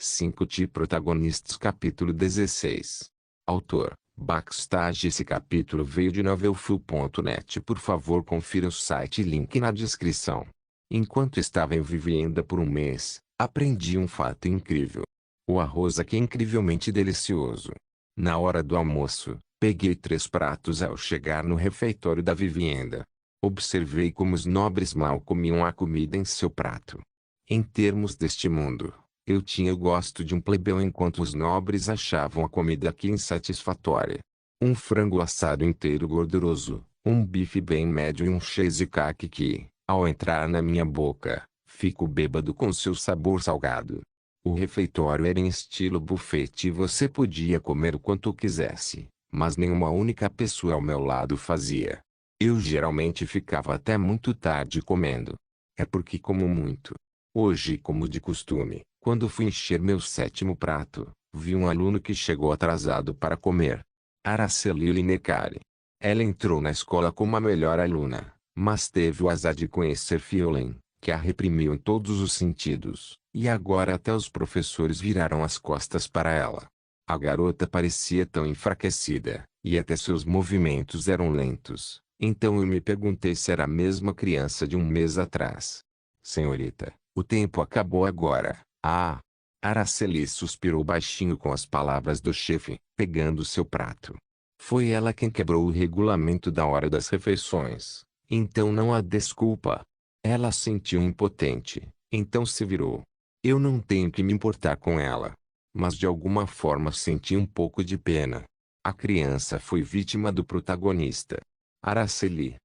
5 de protagonistas. Capítulo 16. Autor: Backstage. Esse capítulo veio de novelfull.net. Por favor, confira o site, link na descrição. Enquanto estava em Vivienda por um mês, aprendi um fato incrível. O arroz aqui é incrivelmente delicioso. Na hora do almoço, peguei 3 pratos ao chegar no refeitório da Vivienda. Observei como os nobres mal comiam a comida em seu prato. Em termos deste mundo, eu tinha o gosto de um plebeu enquanto os nobres achavam a comida aqui insatisfatória. Um frango assado inteiro gorduroso, um bife bem médio e um cheesecake que, ao entrar na minha boca, fico bêbado com seu sabor salgado. O refeitório era em estilo buffet e você podia comer o quanto quisesse, mas nenhuma única pessoa ao meu lado fazia. Eu geralmente ficava até muito tarde comendo. É porque como muito. Hoje, como de costume, quando fui encher meu 7º prato, vi um aluno que chegou atrasado para comer. Araceli Lineker. Ela entrou na escola como a melhor aluna, mas teve o azar de conhecer Fiolen, que a reprimiu em todos os sentidos, e agora até os professores viraram as costas para ela. A garota parecia tão enfraquecida, e até seus movimentos eram lentos, então eu me perguntei se era a mesma criança de um mês atrás. Senhorita, o tempo acabou agora. Ah! Araceli suspirou baixinho com as palavras do chefe, pegando seu prato. Foi ela quem quebrou o regulamento da hora das refeições, então não há desculpa. Ela sentiu impotente, então se virou. Eu não tenho que me importar com ela. Mas de alguma forma senti um pouco de pena. A criança foi vítima do protagonista. Araceli.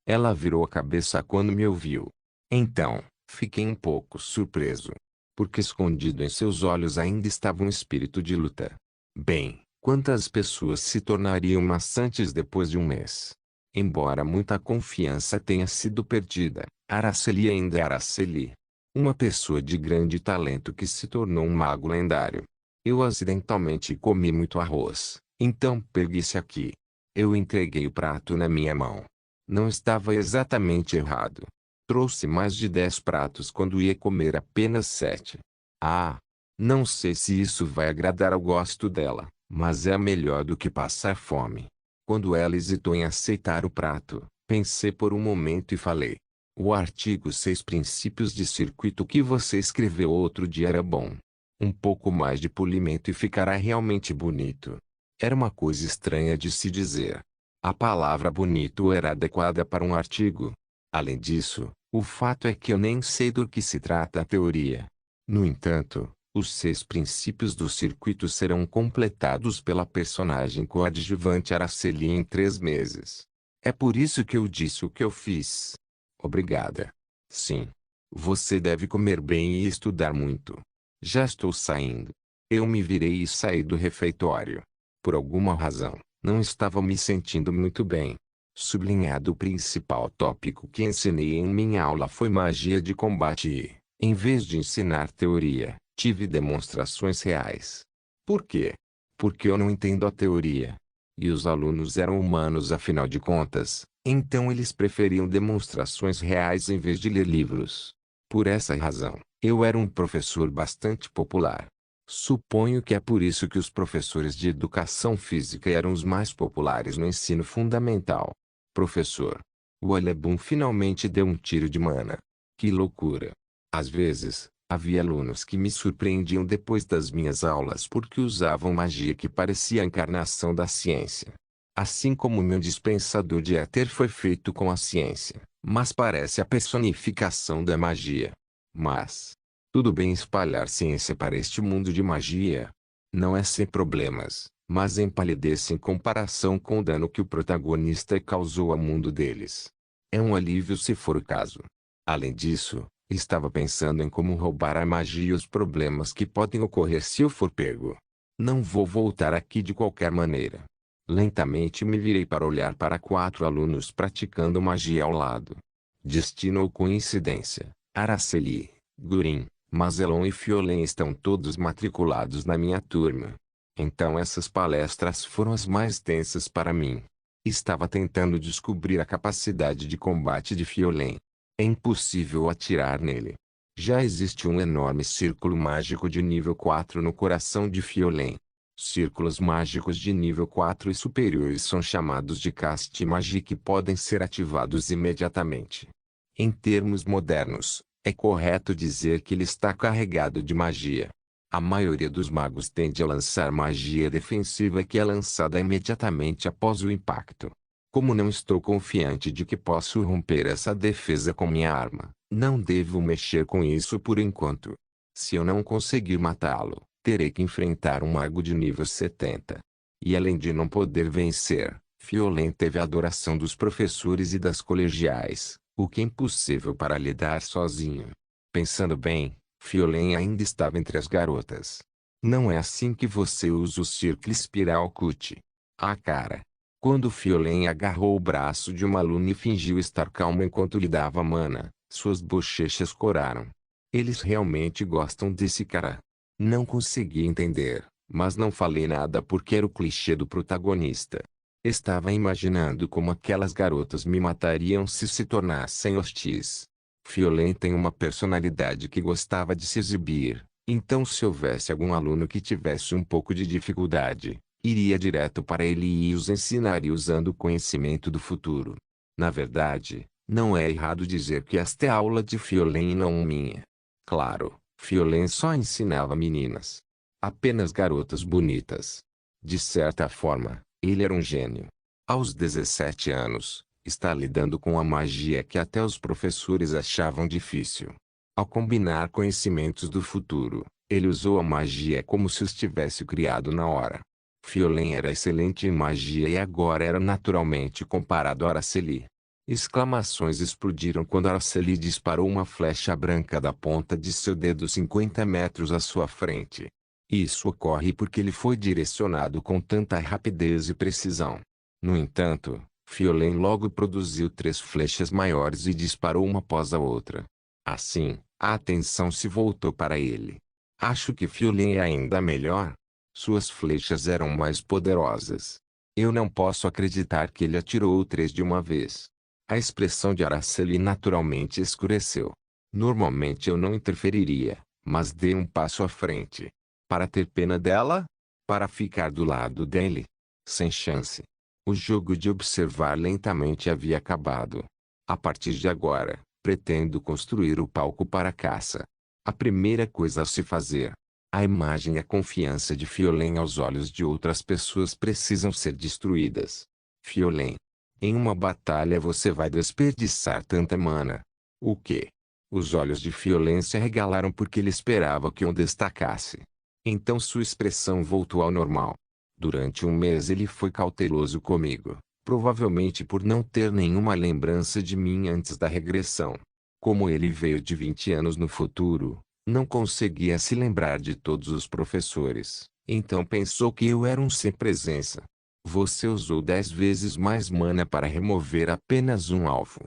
Ela virou a cabeça quando me ouviu. Então, fiquei um pouco surpreso. Porque escondido em seus olhos ainda estava um espírito de luta. Bem, quantas pessoas se tornariam maçantes depois de um mês? Embora muita confiança tenha sido perdida, Araceli ainda é Araceli. Uma pessoa de grande talento que se tornou um mago lendário. Eu acidentalmente comi muito arroz, então pegue esse aqui. Eu entreguei o prato na minha mão. Não estava exatamente errado. Trouxe mais de 10 pratos quando ia comer apenas 7. Ah! Não sei se isso vai agradar ao gosto dela, mas é melhor do que passar fome. Quando ela hesitou em aceitar o prato, pensei por um momento e falei. O artigo 6 Princípios de Circuito que você escreveu outro dia era bom. Um pouco mais de polimento e ficará realmente bonito. Era uma coisa estranha de se dizer. A palavra bonito era adequada para um artigo. Além disso, o fato é que eu nem sei do que se trata a teoria. No entanto, os 6 princípios do circuito serão completados pela personagem coadjuvante Araceli em 3 meses. É por isso que eu disse o que eu fiz. Obrigada. Sim. Você deve comer bem e estudar muito. Já estou saindo. Eu me virei e saí do refeitório. Por alguma razão, não estava me sentindo muito bem. Sublinhado: o principal tópico que ensinei em minha aula foi magia de combate e, em vez de ensinar teoria, tive demonstrações reais. Por quê? Porque eu não entendo a teoria. E os alunos eram humanos afinal de contas, então eles preferiam demonstrações reais em vez de ler livros. Por essa razão, eu era um professor bastante popular. Suponho que é por isso que os professores de educação física eram os mais populares no ensino fundamental. Professor. O Alebum finalmente deu um tiro de mana. Que loucura! Às vezes, havia alunos que me surpreendiam depois das minhas aulas porque usavam magia que parecia a encarnação da ciência. Assim como meu dispensador de éter foi feito com a ciência, mas parece a personificação da magia. Mas, tudo bem espalhar ciência para este mundo de magia. Não é sem problemas, mas empalidece em comparação com o dano que o protagonista causou ao mundo deles. É um alívio se for o caso. Além disso, estava pensando em como roubar a magia e os problemas que podem ocorrer se eu for pego. Não vou voltar aqui de qualquer maneira. Lentamente me virei para olhar para 4 alunos praticando magia ao lado. Destino ou coincidência, Araceli, Gurin, Mazelon e Fiolen estão todos matriculados na minha turma. Então essas palestras foram as mais tensas para mim. Estava tentando descobrir a capacidade de combate de Fiolen. É impossível atirar nele. Já existe um enorme círculo mágico de nível 4 no coração de Fiolen. Círculos mágicos de nível 4 e superiores são chamados de Cast Magic e podem ser ativados imediatamente. Em termos modernos, é correto dizer que ele está carregado de magia. A maioria dos magos tende a lançar magia defensiva que é lançada imediatamente após o impacto. Como não estou confiante de que posso romper essa defesa com minha arma, não devo mexer com isso por enquanto. Se eu não conseguir matá-lo, terei que enfrentar um mago de nível 70. E além de não poder vencer, Fiolen teve a adoração dos professores e das colegiais, o que é impossível para lidar sozinho. Pensando bem, Fiolen ainda estava entre as garotas. Não é assim que você usa o círculo espiral cut. Ah, cara. Quando Fiolen agarrou o braço de uma aluna e fingiu estar calmo enquanto lhe dava mana, suas bochechas coraram. Eles realmente gostam desse cara. Não consegui entender, mas não falei nada porque era o clichê do protagonista. Estava imaginando como aquelas garotas me matariam se tornassem hostis. Fiolen tem uma personalidade que gostava de se exibir, então se houvesse algum aluno que tivesse um pouco de dificuldade, iria direto para ele e os ensinaria usando o conhecimento do futuro. Na verdade, não é errado dizer que esta é a aula de Fiolen e não minha. Claro, Fiolen só ensinava meninas. Apenas garotas bonitas. De certa forma, ele era um gênio. Aos 17 anos, está lidando com a magia que até os professores achavam difícil. Ao combinar conhecimentos do futuro, ele usou a magia como se os tivesse criado na hora. Fiolen era excelente em magia e agora era naturalmente comparado a Araceli. Exclamações explodiram quando Araceli disparou uma flecha branca da ponta de seu dedo 50 metros à sua frente. Isso ocorre porque ele foi direcionado com tanta rapidez e precisão. No entanto, Fiolen logo produziu 3 flechas maiores e disparou uma após a outra. Assim, a atenção se voltou para ele. Acho que Fiolen é ainda melhor. Suas flechas eram mais poderosas. Eu não posso acreditar que ele atirou 3 de uma vez. A expressão de Araceli naturalmente escureceu. Normalmente eu não interferiria, mas dei um passo à frente. Para ter pena dela? Para ficar do lado dele? Sem chance. O jogo de observar lentamente havia acabado. A partir de agora, pretendo construir o palco para a caça. A primeira coisa a se fazer. A imagem e a confiança de Fiolen aos olhos de outras pessoas precisam ser destruídas. Fiolen. Em uma batalha você vai desperdiçar tanta mana. O quê? Os olhos de Fiolen se arregalaram porque ele esperava que um destacasse. Então sua expressão voltou ao normal. Durante um mês ele foi cauteloso comigo, provavelmente por não ter nenhuma lembrança de mim antes da regressão. Como ele veio de 20 anos no futuro, não conseguia se lembrar de todos os professores, então pensou que eu era um sem presença. Você usou 10 vezes mais mana para remover apenas um alvo.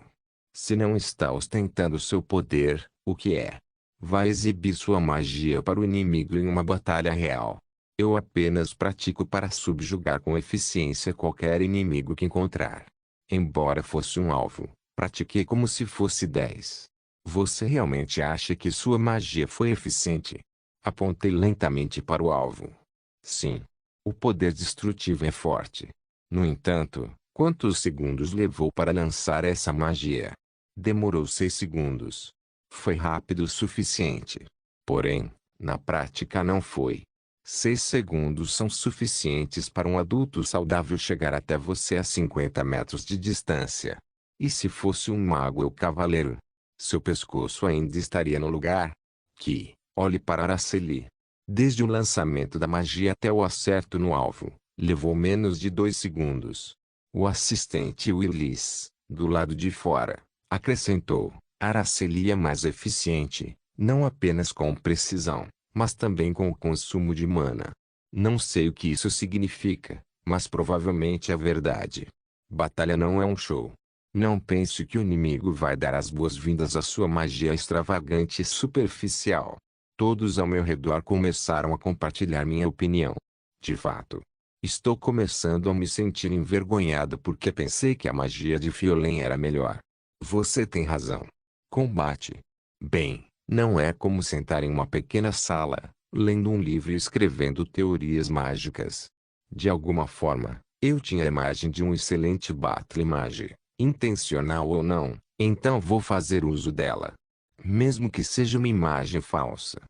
Se não está ostentando seu poder, o que é? Vai exibir sua magia para o inimigo em uma batalha real. Eu apenas pratico para subjugar com eficiência qualquer inimigo que encontrar. Embora fosse um alvo, pratiquei como se fosse 10. Você realmente acha que sua magia foi eficiente? Apontei lentamente para o alvo. Sim. O poder destrutivo é forte. No entanto, quantos segundos levou para lançar essa magia? Demorou 6 segundos. Foi rápido o suficiente. Porém, na prática não foi. 6 segundos são suficientes para um adulto saudável chegar até você a 50 metros de distância. E se fosse um mago ou cavaleiro? Seu pescoço ainda estaria no lugar? Olhe para Araceli. Desde o lançamento da magia até o acerto no alvo, levou menos de 2 segundos. O assistente Willis, do lado de fora, acrescentou: Araceli é mais eficiente, não apenas com precisão, mas também com o consumo de mana. Não sei o que isso significa, mas provavelmente é verdade. Batalha não é um show. Não pense que o inimigo vai dar as boas-vindas à sua magia extravagante e superficial. Todos ao meu redor começaram a compartilhar minha opinião. De fato, estou começando a me sentir envergonhado porque pensei que a magia de Fiolen era melhor. Você tem razão. Combate. Bem, Não é como sentar em uma pequena sala, lendo um livro e escrevendo teorias mágicas. De alguma forma, eu tinha a imagem de um excelente battle mage, intencional ou não, então vou fazer uso dela. Mesmo que seja uma imagem falsa.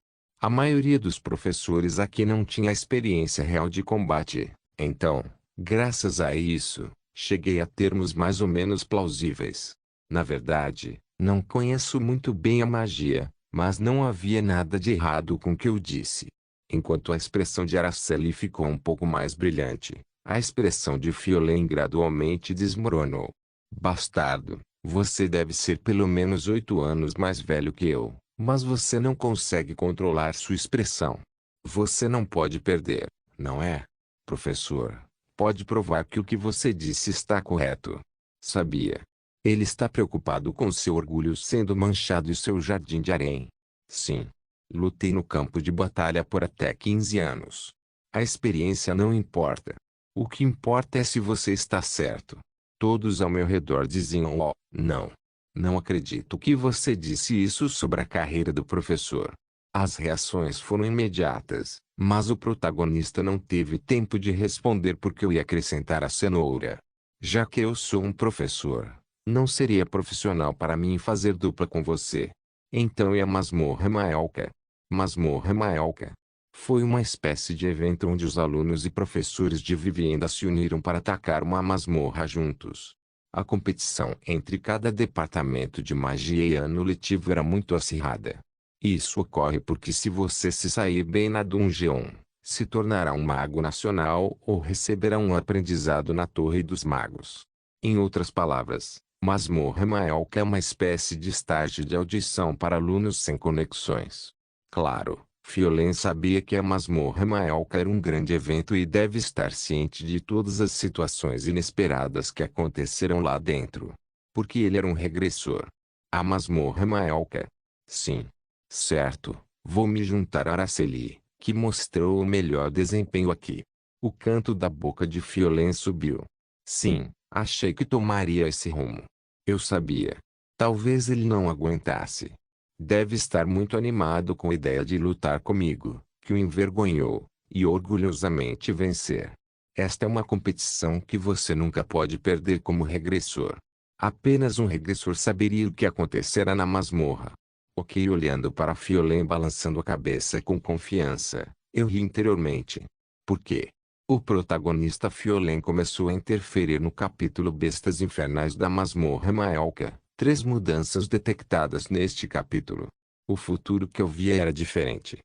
A maioria dos professores aqui não tinha experiência real de combate, então, graças a isso, cheguei a termos mais ou menos plausíveis. Na verdade, não conheço muito bem a magia, mas não havia nada de errado com o que eu disse. Enquanto a expressão de Araceli ficou um pouco mais brilhante, a expressão de Fiolen gradualmente desmoronou. Bastardo, você deve ser pelo menos 8 anos mais velho que eu, mas você não consegue controlar sua expressão. Você não pode perder, não é? Professor, pode provar que o que você disse está correto. Sabia? Ele está preocupado com seu orgulho sendo manchado e seu jardim de harém. Sim. Lutei no campo de batalha por até 15 anos. A experiência não importa. O que importa é se você está certo. Todos ao meu redor diziam: "Oh, não. Não acredito que você disse isso sobre a carreira do professor." As reações foram imediatas, mas o protagonista não teve tempo de responder porque eu ia acrescentar a cenoura. Já que eu sou um professor, não seria profissional para mim fazer dupla com você. Então e a Masmorra Maelca? Masmorra Maelca foi uma espécie de evento onde os alunos e professores de Vivenda se uniram para atacar uma masmorra juntos. A competição entre cada departamento de magia e ano letivo era muito acirrada. Isso ocorre porque se você se sair bem na dungeon, se tornará um mago nacional ou receberá um aprendizado na Torre dos Magos. Em outras palavras, Masmorra Maelca é uma espécie de estágio de audição para alunos sem conexões. Claro, Fiolen sabia que a Masmorra Maelca era um grande evento e deve estar ciente de todas as situações inesperadas que aconteceram lá dentro. Porque ele era um regressor. A Masmorra Maelca. Sim. Certo, vou me juntar a Araceli, que mostrou o melhor desempenho aqui. O canto da boca de Fiolen subiu. Sim, achei que tomaria esse rumo. Eu sabia. Talvez ele não aguentasse. Deve estar muito animado com a ideia de lutar comigo, que o envergonhou, e orgulhosamente vencer. Esta é uma competição que você nunca pode perder como regressor. Apenas um regressor saberia o que acontecerá na masmorra. Ok, olhando para Fiolen balançando a cabeça com confiança, eu ri interiormente. Por quê? O protagonista Fiolen começou a interferir no capítulo Bestas Infernais da Masmorra Maelca. 3 mudanças detectadas neste capítulo. O futuro que eu via era diferente.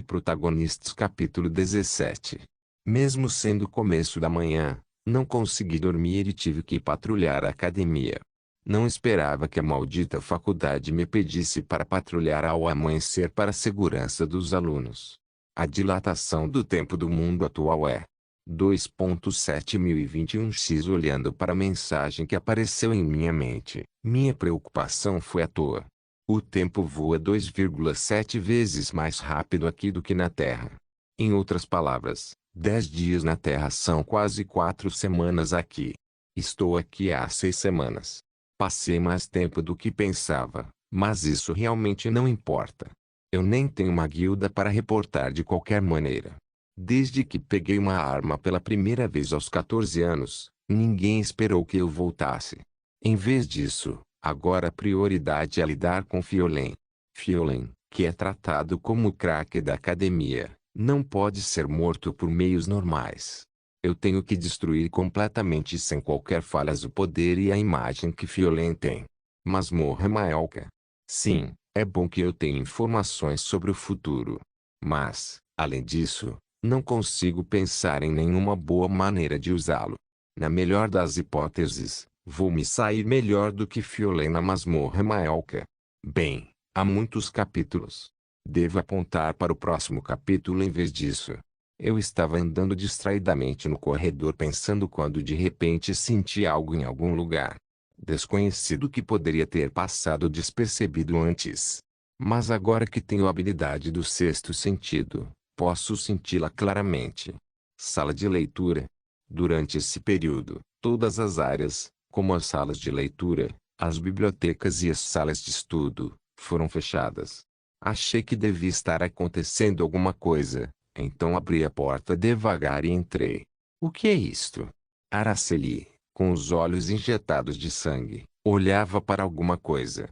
Protagonistas capítulo 17. Mesmo sendo o começo da manhã, não consegui dormir e tive que patrulhar a academia. Não esperava que a maldita faculdade me pedisse para patrulhar ao amanhecer para a segurança dos alunos. A dilatação do tempo do mundo atual é 2.7021x. Olhando para a mensagem que apareceu em minha mente, minha preocupação foi à toa. O tempo voa 2,7 vezes mais rápido aqui do que na Terra. Em outras palavras, 10 dias na Terra são quase 4 semanas aqui. Estou aqui há 6 semanas. Passei mais tempo do que pensava, mas isso realmente não importa. Eu nem tenho uma guilda para reportar de qualquer maneira. Desde que peguei uma arma pela primeira vez aos 14 anos, ninguém esperou que eu voltasse. Em vez disso, agora a prioridade é lidar com Fiolen. Fiolen, que é tratado como o craque da academia, não pode ser morto por meios normais. Eu tenho que destruir completamente e sem qualquer falhas o poder e a imagem que Fiolen tem. Masmorra Maelca. Sim, é bom que eu tenha informações sobre o futuro. Mas, além disso, não consigo pensar em nenhuma boa maneira de usá-lo. Na melhor das hipóteses, vou me sair melhor do que Fiolen na Masmorra Maelca. Bem, há muitos capítulos. Devo apontar para o próximo capítulo em vez disso. Eu estava andando distraidamente no corredor pensando quando de repente senti algo em algum lugar desconhecido que poderia ter passado despercebido antes. Mas agora que tenho a habilidade do sexto sentido, posso senti-la claramente. Sala de leitura. Durante esse período, todas as áreas, como as salas de leitura, as bibliotecas e as salas de estudo, foram fechadas. Achei que devia estar acontecendo alguma coisa, então abri a porta devagar e entrei. O que é isto? Araceli, com os olhos injetados de sangue, olhava para alguma coisa.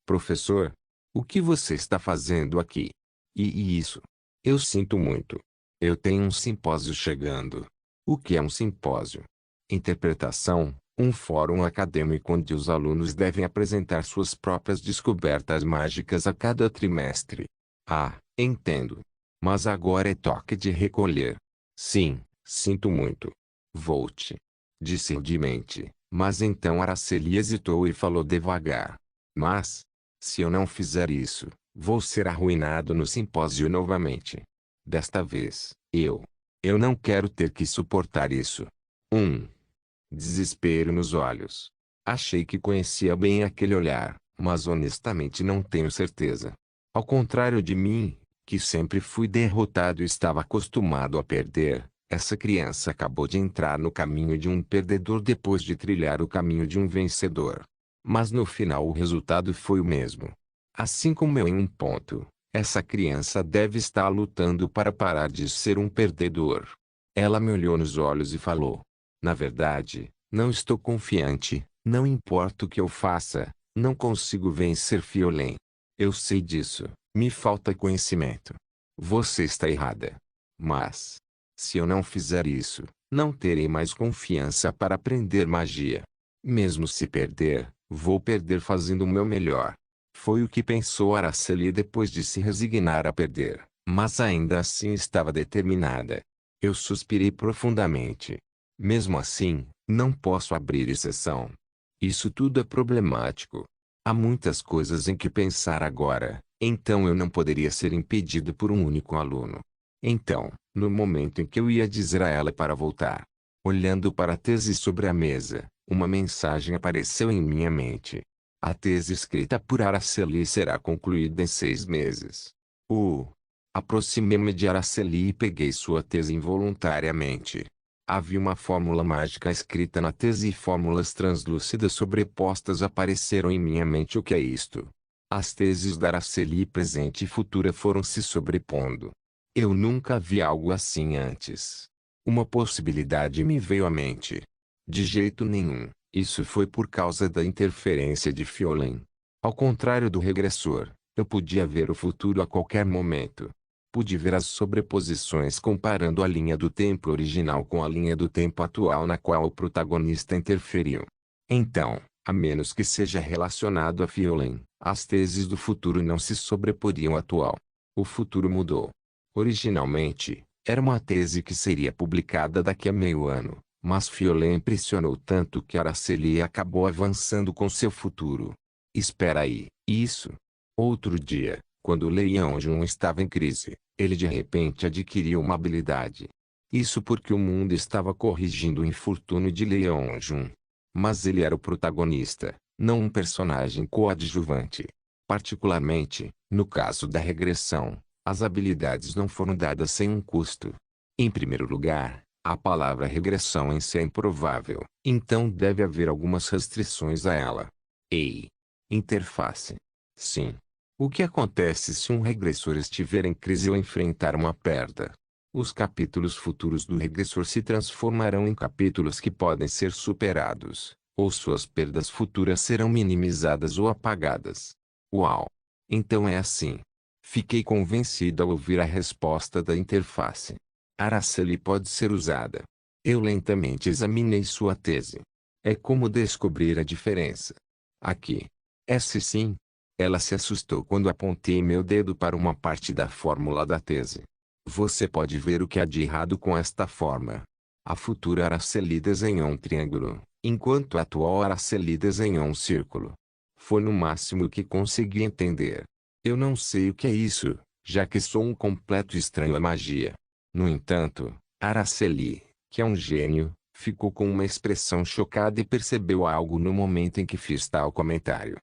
Professor, o que você está fazendo aqui? E isso? Eu sinto muito. Eu tenho um simpósio chegando. O que é um simpósio? Interpretação, um fórum acadêmico onde os alunos devem apresentar suas próprias descobertas mágicas a cada trimestre. Ah, entendo. Mas agora é toque de recolher. Sim, sinto muito. Volte. Disse rudemente, mas então Araceli hesitou e falou devagar. Mas, se eu não fizer isso, vou ser arruinado no simpósio novamente. Desta vez, eu não quero ter que suportar isso. Desespero nos olhos. Achei que conhecia bem aquele olhar, mas honestamente não tenho certeza. Ao contrário de mim, que sempre fui derrotado e estava acostumado a perder, essa criança acabou de entrar no caminho de um perdedor depois de trilhar o caminho de um vencedor. Mas no final o resultado foi o mesmo. Assim como eu em um ponto, essa criança deve estar lutando para parar de ser um perdedor. Ela me olhou nos olhos e falou: na verdade, não estou confiante, não importa o que eu faça, não consigo vencer Fiolen. Eu sei disso, me falta conhecimento. Você está errada. Mas, se eu não fizer isso, não terei mais confiança para aprender magia. Mesmo se perder, vou perder fazendo o meu melhor. Foi o que pensou Araceli depois de se resignar a perder, mas ainda assim estava determinada. Eu suspirei profundamente. Mesmo assim, não posso abrir exceção. Isso tudo é problemático. Há muitas coisas em que pensar agora, então eu não poderia ser impedido por um único aluno. Então, no momento em que eu ia dizer a ela para voltar, olhando para a tese sobre a mesa, uma mensagem apareceu em minha mente. A tese escrita por Araceli será concluída em 6 meses. Aproximei-me de Araceli e peguei sua tese involuntariamente. Havia uma fórmula mágica escrita na tese e fórmulas translúcidas sobrepostas apareceram em minha mente. O que é isto? As teses da Araceli presente e futura foram se sobrepondo. Eu nunca vi algo assim antes. Uma possibilidade me veio à mente. De jeito nenhum, isso foi por causa da interferência de Fiolen. Ao contrário do regressor, eu podia ver o futuro a qualquer momento. Pude ver as sobreposições comparando a linha do tempo original com a linha do tempo atual na qual o protagonista interferiu. Então, a menos que seja relacionado a Fiolen, as teses do futuro não se sobreporiam à atual. O futuro mudou. Originalmente, era uma tese que seria publicada daqui a meio ano, mas Fiolen pressionou tanto que Araceli acabou avançando com seu futuro. Espera aí, isso? Outro dia, quando Leão Jun estava em crise, ele de repente adquiriu uma habilidade. Isso porque o mundo estava corrigindo o infortúnio de Leão Jun. Mas ele era o protagonista, não um personagem coadjuvante. Particularmente, no caso da regressão, as habilidades não foram dadas sem um custo. Em primeiro lugar, a palavra regressão em si é improvável, então deve haver algumas restrições a ela. Interface. Sim. O que acontece se um regressor estiver em crise ou enfrentar uma perda? Os capítulos futuros do regressor se transformarão em capítulos que podem ser superados, ou suas perdas futuras serão minimizadas ou apagadas. Uau! Então é assim. Fiquei convencido ao ouvir a resposta da interface. Araceli pode ser usada. Eu lentamente examinei sua tese. É como descobrir a diferença. Aqui. Sim. Ela se assustou quando apontei meu dedo para uma parte da fórmula da tese. Você pode ver o que há de errado com esta forma. A futura Araceli desenhou um triângulo, enquanto a atual Araceli desenhou um círculo. Foi no máximo o que consegui entender. Eu não sei o que é isso, já que sou um completo estranho à magia. No entanto, Araceli, que é um gênio, ficou com uma expressão chocada e percebeu algo no momento em que fiz tal comentário.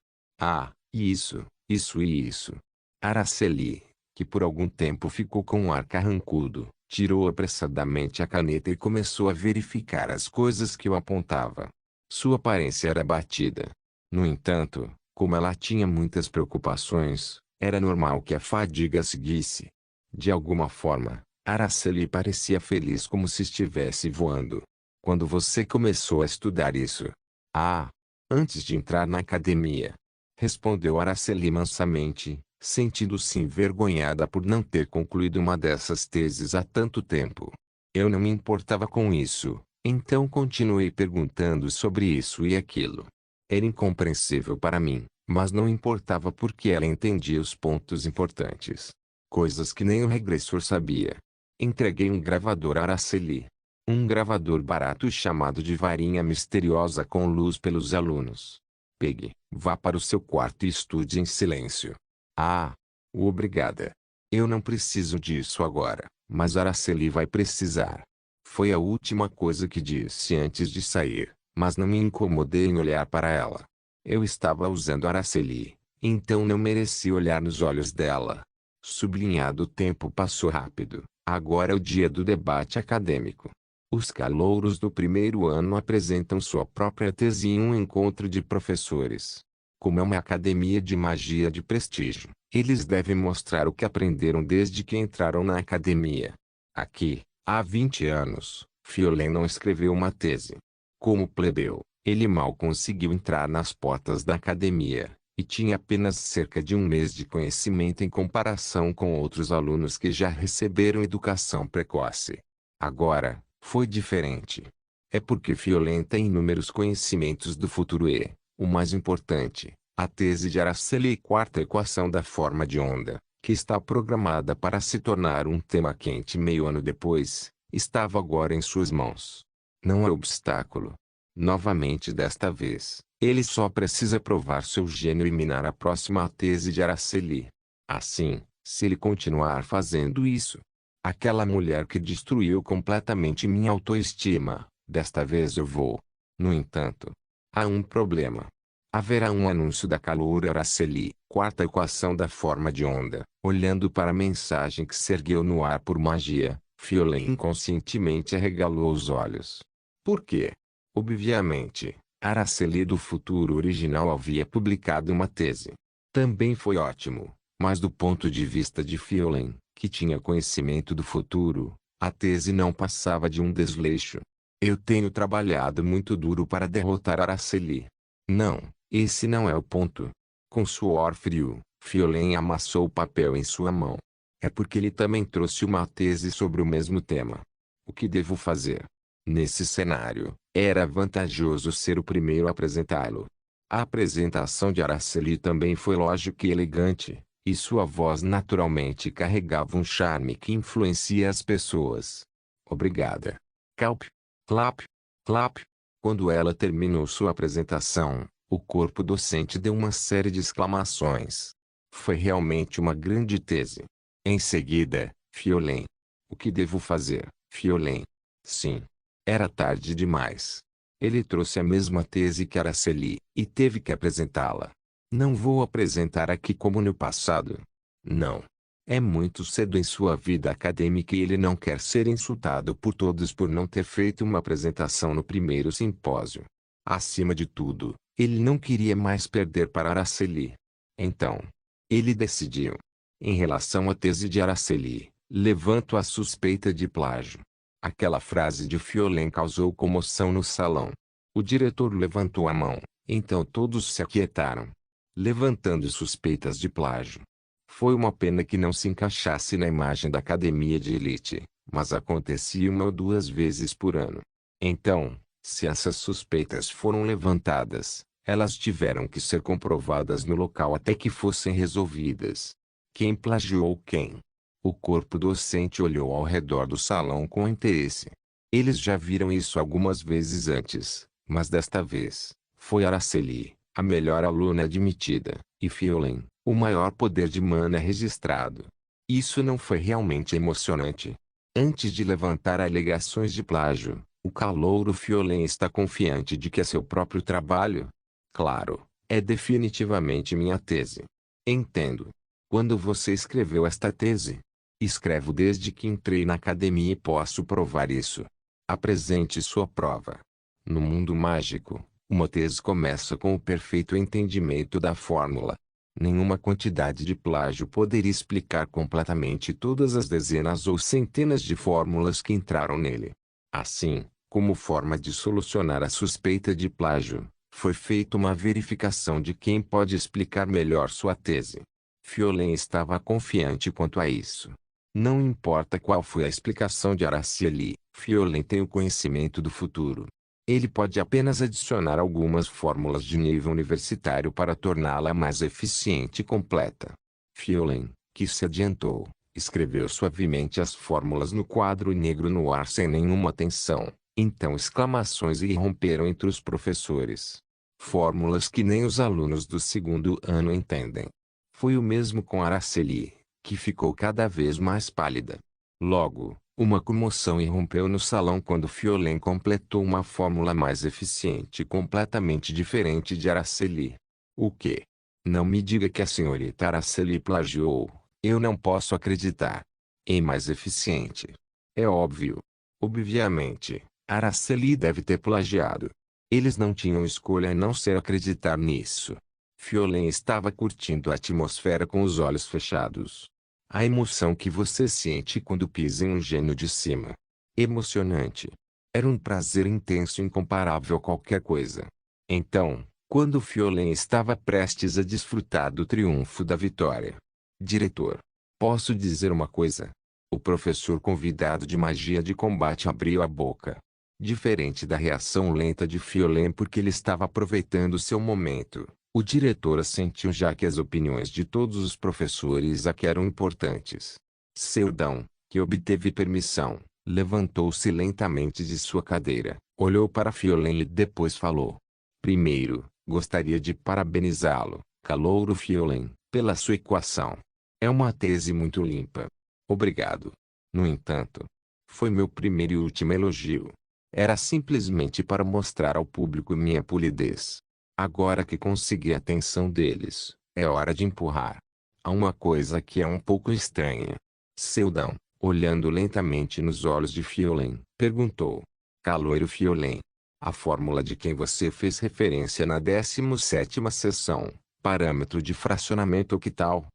Isso e isso. Araceli, que por algum tempo ficou com um ar carrancudo, tirou apressadamente a caneta e começou a verificar as coisas que eu apontava. Sua aparência era abatida. No entanto, como ela tinha muitas preocupações, Era normal que a fadiga seguisse. De alguma forma, Araceli parecia feliz como se estivesse voando. Quando você começou a estudar isso? Ah, antes de entrar na academia. Respondeu Araceli mansamente, sentindo-se envergonhada por não ter concluído uma dessas teses há tanto tempo. Eu não me importava com isso, então continuei perguntando sobre isso e aquilo. Era incompreensível para mim, mas não importava porque ela entendia os pontos importantes. Coisas que nem o regressor sabia. Entreguei um gravador a Araceli. Um gravador barato chamado de varinha misteriosa com luz pelos alunos. Pegue, vá para o seu quarto e estude em silêncio. Ah, obrigada. Eu não preciso disso agora, mas Araceli vai precisar. Foi a última coisa que disse antes de sair, mas não me incomodei em olhar para ela. Eu estava usando Araceli, então não mereci olhar nos olhos dela. Sublinhado, o tempo passou rápido. Agora é o dia do debate acadêmico. Os calouros do primeiro ano apresentam sua própria tese em um encontro de professores. Como é uma academia de magia de prestígio, eles devem mostrar o que aprenderam desde que entraram na academia. Aqui, há 20 anos, Fiolen não escreveu uma tese. Como plebeu, ele mal conseguiu entrar nas portas da academia, e tinha apenas cerca de um mês de conhecimento em comparação com outros alunos que já receberam educação precoce. Agora, foi diferente. É porque Fiolen tem inúmeros conhecimentos do futuro e, o mais importante, a tese de Araceli, quarta equação da forma de onda, que está programada para se tornar um tema quente meio ano depois, estava agora em suas mãos. Não há obstáculo. Novamente desta vez, ele só precisa provar seu gênio e minar a próxima tese de Araceli. Assim, se ele continuar fazendo isso, aquela mulher que destruiu completamente minha autoestima, desta vez eu vou. No entanto, há um problema. Haverá um anúncio da caloura Araceli, quarta equação da forma de onda. Olhando para a mensagem que se ergueu no ar por magia, Fiolen inconscientemente arregalou os olhos. Por quê? Obviamente, Araceli do futuro original havia publicado uma tese. Também foi ótimo, mas do ponto de vista de Fiolen, que tinha conhecimento do futuro, a tese não passava de um desleixo. Eu tenho trabalhado muito duro para derrotar Araceli. Não, esse não é o ponto. Com suor frio, Fiolen amassou o papel em sua mão. É porque ele também trouxe uma tese sobre o mesmo tema. O que devo fazer? Nesse cenário, era vantajoso ser o primeiro a apresentá-lo. A apresentação de Araceli também foi lógica e elegante, e sua voz naturalmente carregava um charme que influencia as pessoas. Obrigada. Calp, clap, clap. Quando ela terminou sua apresentação, o corpo docente deu uma série de exclamações. Foi realmente uma grande tese. Em seguida, Fiolen. O que devo fazer, Fiolen? Sim. Era tarde demais. Ele trouxe a mesma tese que Araceli, e teve que apresentá-la. Não vou apresentar aqui como no passado. Não. É muito cedo em sua vida acadêmica e ele não quer ser insultado por todos por não ter feito uma apresentação no primeiro simpósio. Acima de tudo, ele não queria mais perder para Araceli. Então, ele decidiu. Em relação à tese de Araceli, levanto a suspeita de plágio. Aquela frase de Fiolen causou comoção no salão. O diretor levantou a mão, então todos se aquietaram, levantando suspeitas de plágio. Foi uma pena que não se encaixasse na imagem da academia de elite, mas acontecia uma ou duas vezes por ano. Então, se essas suspeitas foram levantadas, elas tiveram que ser comprovadas no local até que fossem resolvidas. Quem plagiou quem? O corpo docente olhou ao redor do salão com interesse. Eles já viram isso algumas vezes antes, mas desta vez, foi Araceli, a melhor aluna admitida, e Fiolen, o maior poder de mana registrado. Isso não foi realmente emocionante. Antes de levantar alegações de plágio, o calouro Fiolen está confiante de que é seu próprio trabalho? Claro, é definitivamente minha tese. Entendo. Quando você escreveu esta tese? Escrevo desde que entrei na academia e posso provar isso. Apresente sua prova. No mundo mágico, uma tese começa com o perfeito entendimento da fórmula. Nenhuma quantidade de plágio poderia explicar completamente todas as dezenas ou centenas de fórmulas que entraram nele. Assim, como forma de solucionar a suspeita de plágio, foi feita uma verificação de quem pode explicar melhor sua tese. Fiolen estava confiante quanto a isso. Não importa qual foi a explicação de Araceli, Fiolen tem o conhecimento do futuro. Ele pode apenas adicionar algumas fórmulas de nível universitário para torná-la mais eficiente e completa. Fiolen, que se adiantou, escreveu suavemente as fórmulas no quadro negro no ar sem nenhuma tensão. Então exclamações irromperam entre os professores. Fórmulas que nem os alunos do segundo ano entendem. Foi o mesmo com Araceli, que ficou cada vez mais pálida. Logo, uma comoção irrompeu no salão quando Fiolen completou uma fórmula mais eficiente e completamente diferente de Araceli. O quê? Não me diga que a senhorita Araceli plagiou. Eu não posso acreditar. É mais eficiente. É óbvio. Obviamente, Araceli deve ter plagiado. Eles não tinham escolha a não ser acreditar nisso. Fiolen estava curtindo a atmosfera com os olhos fechados. A emoção que você sente quando pisa em um gênio de cima. Emocionante. Era um prazer intenso e incomparável a qualquer coisa. Então, quando Fiolen estava prestes a desfrutar do triunfo da vitória. Diretor, posso dizer uma coisa? O professor convidado de magia de combate abriu a boca. Diferente da reação lenta de Fiolen porque ele estava aproveitando seu momento. O diretor assentiu já que as opiniões de todos os professores aqui eram importantes. Seldon, que obteve permissão, levantou-se lentamente de sua cadeira, olhou para Fiolen e depois falou. Primeiro, gostaria de parabenizá-lo, calouro Fiolen, pela sua equação. É uma tese muito limpa. Obrigado. No entanto, foi meu primeiro e último elogio. Era simplesmente para mostrar ao público minha polidez. Agora que consegui a atenção deles, é hora de empurrar. Há uma coisa que é um pouco estranha. Seldon, olhando lentamente nos olhos de Fiolen, perguntou. Caloiro Fiolen. A fórmula de quem você fez referência na 17ª sessão, parâmetro de fracionamento octal.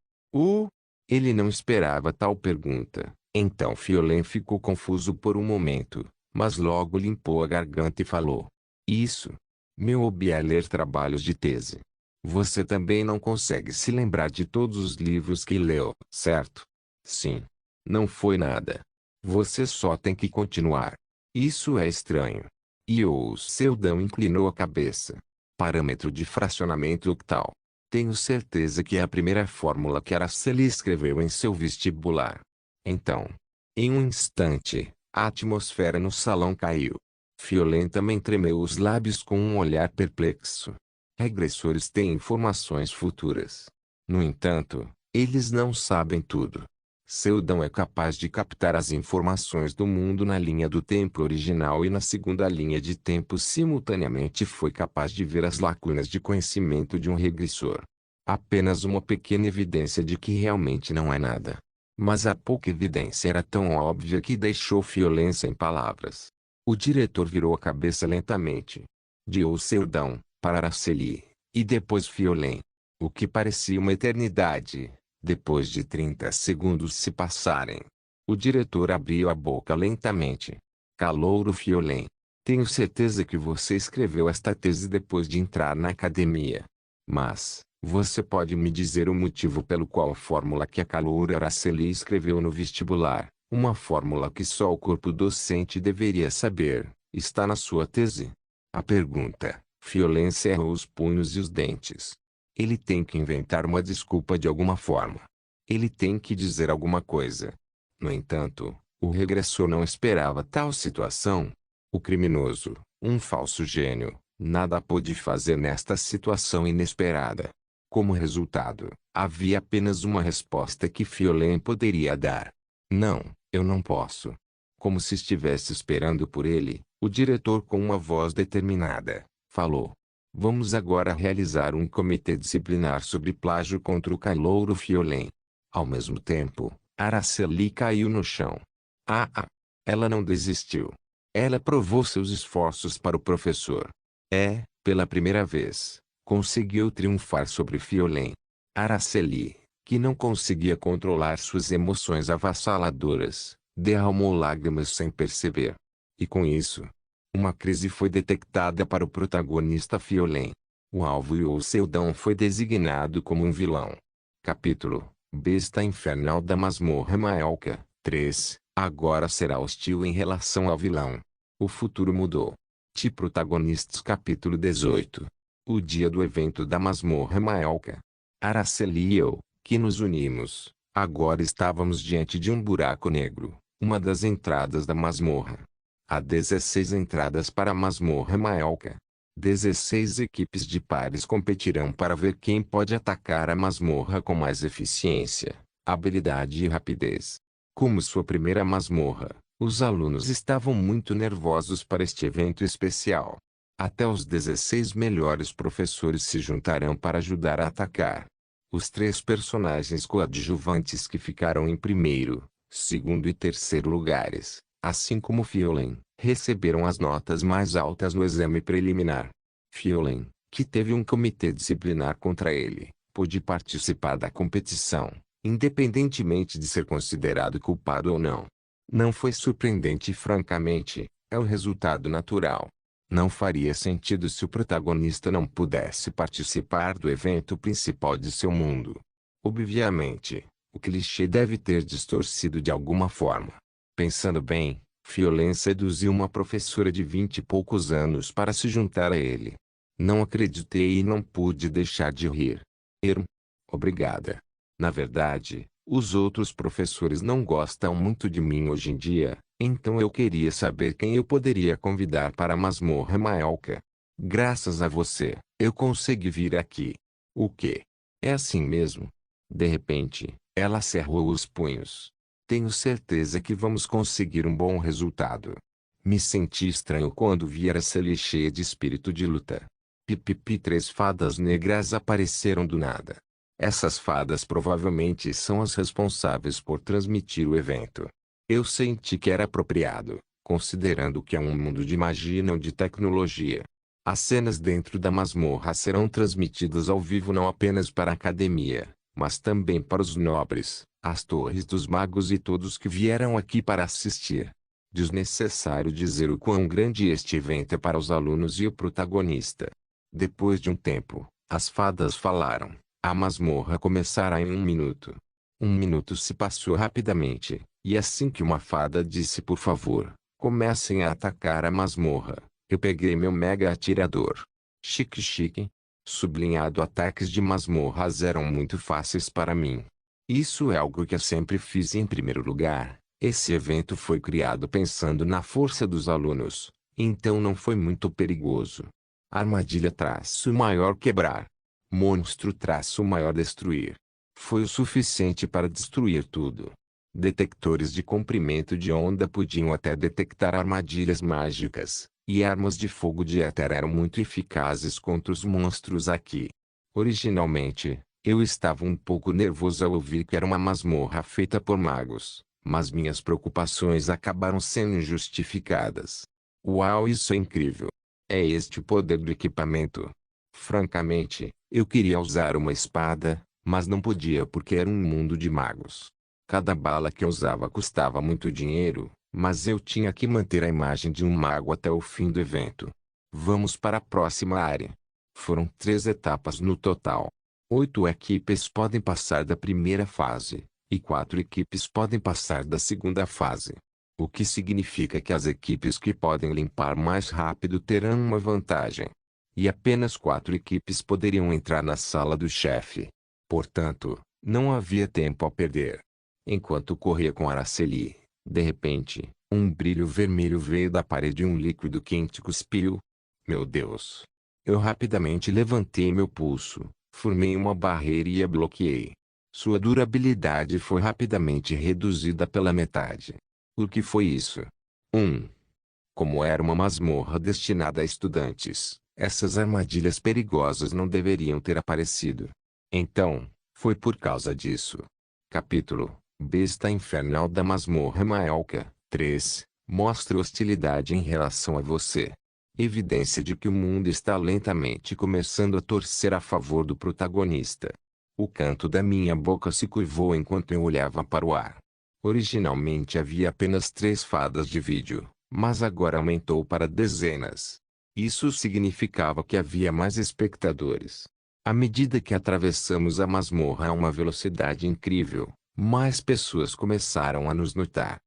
Ele não esperava tal pergunta. Então Fiolen ficou confuso por um momento, mas logo limpou a garganta e falou. Isso. Meu hobby é ler trabalhos de tese. Você também não consegue se lembrar de todos os livros que leu, certo? Sim. Não foi nada. Você só tem que continuar. Isso é estranho. E o Seldon inclinou a cabeça. Parâmetro de fracionamento octal. Tenho certeza que é a primeira fórmula que Araceli escreveu em seu vestibular. Então, em um instante, a atmosfera no salão caiu. Fiolen também tremeu os lábios com um olhar perplexo. Regressores têm informações futuras. No entanto, eles não sabem tudo. Seldon é capaz de captar as informações do mundo na linha do tempo original e na segunda linha de tempo simultaneamente foi capaz de ver as lacunas de conhecimento de um regressor. Apenas uma pequena evidência de que realmente não é nada. Mas a pouca evidência era tão óbvia que deixou Fiolen sem palavras. O diretor virou a cabeça lentamente. De Seldon, para Araceli, e depois Fiolen. O que parecia uma eternidade, depois de 30 segundos se passarem. O diretor abriu a boca lentamente. Calouro Fiolen. Tenho certeza que você escreveu esta tese depois de entrar na academia. Mas, você pode me dizer o motivo pelo qual a fórmula que a caloura Araceli escreveu no vestibular, uma fórmula que só o corpo docente deveria saber, está na sua tese? A pergunta, Fiolen cerrou os punhos e os dentes. Ele tem que inventar uma desculpa de alguma forma. Ele tem que dizer alguma coisa. No entanto, o regressor não esperava tal situação. O criminoso, um falso gênio, nada pôde fazer nesta situação inesperada. Como resultado, havia apenas uma resposta que Fiolen poderia dar. Não, eu não posso. Como se estivesse esperando por ele, o diretor com uma voz determinada, falou. Vamos agora realizar um comitê disciplinar sobre plágio contra o calouro Fiolen. Ao mesmo tempo, Araceli caiu no chão. Ela não desistiu. Ela provou seus esforços para o professor. Pela primeira vez, conseguiu triunfar sobre Fiolen. Araceli, que não conseguia controlar suas emoções avassaladoras, derramou lágrimas sem perceber. E com isso, uma crise foi detectada para o protagonista Fiolen. O alvo e o Seldão foi designado como um vilão. Capítulo: Besta Infernal da Masmorra Maelca 3. Agora será hostil em relação ao vilão. O futuro mudou. Protagonistas Capítulo 18. O dia do evento da Masmorra Maelca. Araceli e eu, que nos unimos, agora estávamos diante de um buraco negro, uma das entradas da masmorra. Há 16 entradas para a Masmorra Maelca. 16 equipes de pares competirão para ver quem pode atacar a masmorra com mais eficiência, habilidade e rapidez. Como sua primeira masmorra, os alunos estavam muito nervosos para este evento especial. Até os 16 melhores professores se juntarão para ajudar a atacar. Os 3 personagens coadjuvantes que ficaram em primeiro, segundo e terceiro lugares, assim como Fiolen, receberam as notas mais altas no exame preliminar. Fiolen, que teve um comitê disciplinar contra ele, pôde participar da competição, independentemente de ser considerado culpado ou não. Não foi surpreendente e francamente, é o resultado natural. Não faria sentido se o protagonista não pudesse participar do evento principal de seu mundo. Obviamente, o clichê deve ter distorcido de alguma forma. Pensando bem, Fiolen seduziu uma professora de 20 e poucos anos para se juntar a ele. Não acreditei e não pude deixar de rir. Obrigada. Na verdade, os outros professores não gostam muito de mim hoje em dia, então eu queria saber quem eu poderia convidar para a Masmorra Maelca. Graças a você, eu consegui vir aqui. O quê? É assim mesmo? De repente, ela cerrou os punhos. Tenho certeza que vamos conseguir um bom resultado. Me senti estranho quando vi Araceli cheia de espírito de luta. Pipipi, 3 fadas negras apareceram do nada. Essas fadas provavelmente são as responsáveis por transmitir o evento. Eu senti que era apropriado, considerando que é um mundo de magia e não de tecnologia. As cenas dentro da masmorra serão transmitidas ao vivo não apenas para a academia, mas também para os nobres, as torres dos magos e todos que vieram aqui para assistir. Desnecessário dizer o quão grande este evento é para os alunos e o protagonista. Depois de um tempo, as fadas falaram. A masmorra começará em 1 minuto. 1 minuto se passou rapidamente, e assim que uma fada disse por favor, comecem a atacar a masmorra, eu peguei meu mega atirador. Chique chique. Sublinhado, ataques de masmorras eram muito fáceis para mim. Isso é algo que eu sempre fiz em primeiro lugar. Esse evento foi criado pensando na força dos alunos, então não foi muito perigoso. Armadilha traço maior quebrar. Monstro traço maior destruir. Foi o suficiente para destruir tudo. Detectores de comprimento de onda podiam até detectar armadilhas mágicas, e armas de fogo de éter eram muito eficazes contra os monstros aqui. Originalmente, eu estava um pouco nervoso ao ouvir que era uma masmorra feita por magos, mas minhas preocupações acabaram sendo injustificadas. Uau, isso é incrível! É este o poder do equipamento. Francamente, eu queria usar uma espada, mas não podia porque era um mundo de magos. Cada bala que eu usava custava muito dinheiro, mas eu tinha que manter a imagem de um mago até o fim do evento. Vamos para a próxima área. Foram 3 etapas no total. 8 equipes podem passar da primeira fase, e 4 equipes podem passar da segunda fase. O que significa que as equipes que podem limpar mais rápido terão uma vantagem. E apenas 4 equipes poderiam entrar na sala do chefe. Portanto, não havia tempo a perder. Enquanto corria com Araceli, de repente, um brilho vermelho veio da parede e um líquido quente cuspiu. Meu Deus! Eu rapidamente levantei meu pulso, formei uma barreira e a bloqueei. Sua durabilidade foi rapidamente reduzida pela metade. O que foi isso? 1. Como era uma masmorra destinada a estudantes, essas armadilhas perigosas não deveriam ter aparecido. Então, foi por causa disso. Capítulo: Besta Infernal da Masmorra Maelca 3. Mostra hostilidade em relação a você. Evidência de que o mundo está lentamente começando a torcer a favor do protagonista. O canto da minha boca se curvou enquanto eu olhava para o ar. Originalmente havia apenas 3 fadas de vídeo, mas agora aumentou para dezenas. Isso significava que havia mais espectadores. À medida que atravessamos a masmorra a uma velocidade incrível, mais pessoas começaram a nos notar.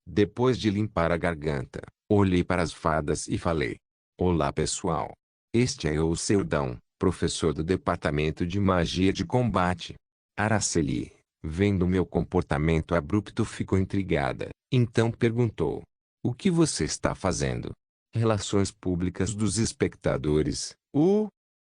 Depois de limpar a garganta, olhei para as fadas e falei: Olá pessoal. Este é o Seldão, professor do Departamento de Magia de Combate. Araceli, vendo meu comportamento abrupto, ficou intrigada, então perguntou: O que você está fazendo? Relações públicas dos espectadores.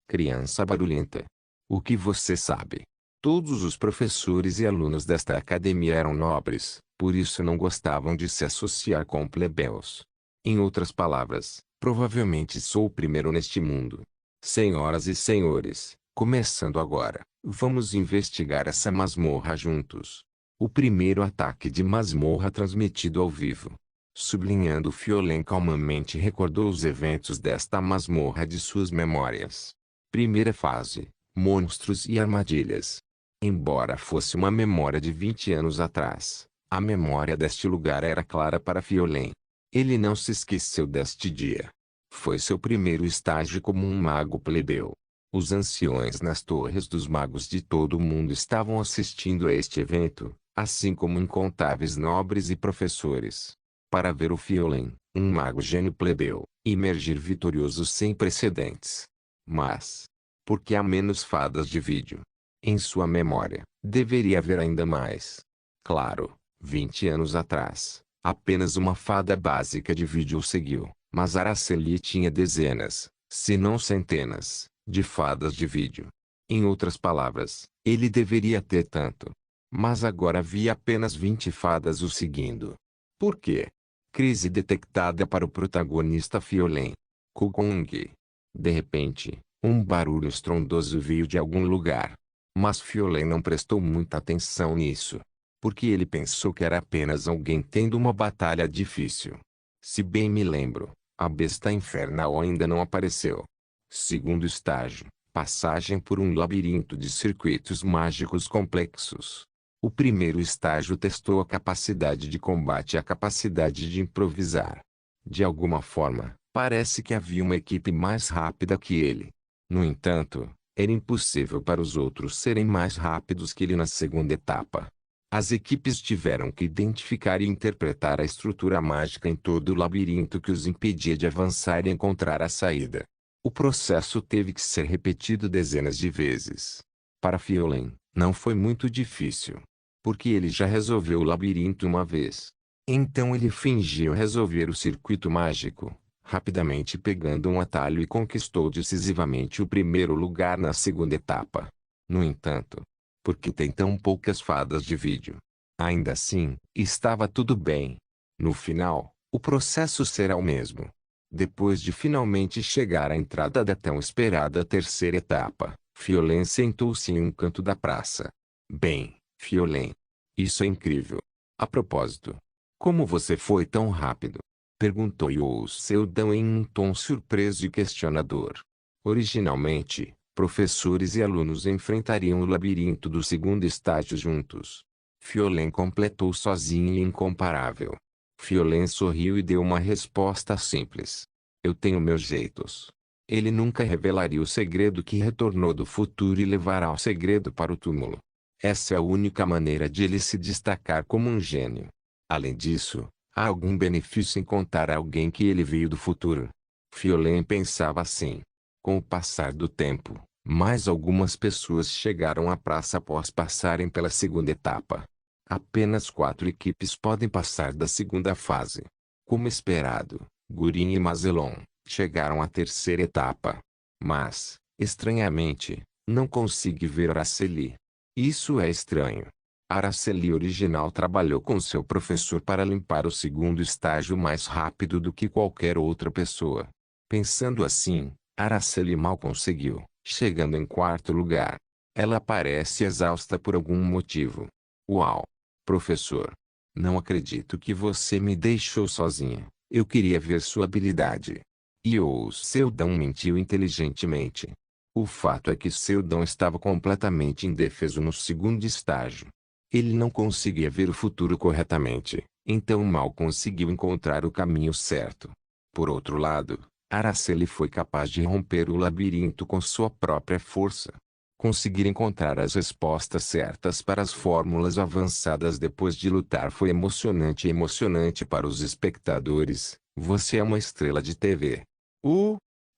Criança barulhenta. O que você sabe? Todos os professores e alunos desta academia eram nobres, por isso não gostavam de se associar com plebeus. Em outras palavras, provavelmente sou o primeiro neste mundo. Senhoras e senhores, começando agora, vamos investigar essa masmorra juntos. O primeiro ataque de masmorra transmitido ao vivo. Sublinhando, Fiolen calmamente recordou os eventos desta masmorra de suas memórias. Primeira fase: monstros e armadilhas. Embora fosse uma memória de 20 anos atrás, a memória deste lugar era clara para Fiolen. Ele não se esqueceu deste dia. Foi seu primeiro estágio como um mago plebeu. Os anciões nas torres dos magos de todo o mundo estavam assistindo a este evento, assim como incontáveis nobres e professores. Para ver o Fiolen, um mago gênio plebeu, emergir vitorioso sem precedentes. Mas, por que há menos fadas de vídeo? Em sua memória, deveria haver ainda mais. Claro, 20 anos atrás, apenas uma fada básica de vídeo o seguiu, mas Araceli tinha dezenas, se não centenas, de fadas de vídeo. Em outras palavras, ele deveria ter tanto. Mas agora havia apenas 20 fadas o seguindo. Por quê? Crise detectada para o protagonista Fiolen. Kugong. De repente, um barulho estrondoso veio de algum lugar. Mas Fiolen não prestou muita atenção nisso, porque ele pensou que era apenas alguém tendo uma batalha difícil. Se bem me lembro, a besta infernal ainda não apareceu. Segundo estágio: passagem por um labirinto de circuitos mágicos complexos. O primeiro estágio testou a capacidade de combate e a capacidade de improvisar. De alguma forma, parece que havia uma equipe mais rápida que ele. No entanto, era impossível para os outros serem mais rápidos que ele na segunda etapa. As equipes tiveram que identificar e interpretar a estrutura mágica em todo o labirinto que os impedia de avançar e encontrar a saída. O processo teve que ser repetido dezenas de vezes. Para Fiolen, não foi muito difícil, porque ele já resolveu o labirinto uma vez. Então ele fingiu resolver o circuito mágico, rapidamente pegando um atalho, e conquistou decisivamente o primeiro lugar na segunda etapa. No entanto, por que tem tão poucas fadas de vídeo? Ainda assim, estava tudo bem. No final, o processo será o mesmo. Depois de finalmente chegar à entrada da tão esperada terceira etapa, Fiolen sentou-se em um canto da praça. Bem, Fiolen, isso é incrível. A propósito, como você foi tão rápido? Perguntou Seldão em um tom surpreso e questionador. Originalmente, professores e alunos enfrentariam o labirinto do segundo estágio juntos. Fiolen completou sozinho e incomparável. Fiolen sorriu e deu uma resposta simples. Eu tenho meus jeitos. Ele nunca revelaria o segredo que retornou do futuro e levará o segredo para o túmulo. Essa é a única maneira de ele se destacar como um gênio. Além disso, há algum benefício em contar a alguém que ele veio do futuro? Fiolen pensava assim. Com o passar do tempo, mais algumas pessoas chegaram à praça após passarem pela segunda etapa. Apenas 4 equipes podem passar da segunda fase. Como esperado, Gurin e Mazelon chegaram à terceira etapa. Mas, estranhamente, não consegui ver Araceli. Isso é estranho. Araceli original trabalhou com seu professor para limpar o segundo estágio mais rápido do que qualquer outra pessoa. Pensando assim, Araceli mal conseguiu, chegando em quarto lugar. Ela parece exausta por algum motivo. Uau! Professor! Não acredito que você me deixou sozinha. Eu queria ver sua habilidade. E o Seldão mentiu inteligentemente. O fato é que Seldon estava completamente indefeso no segundo estágio. Ele não conseguia ver o futuro corretamente, então mal conseguiu encontrar o caminho certo. Por outro lado, Araceli foi capaz de romper o labirinto com sua própria força. Conseguir encontrar as respostas certas para as fórmulas avançadas depois de lutar foi emocionante e emocionante para os espectadores. Você é uma estrela de TV.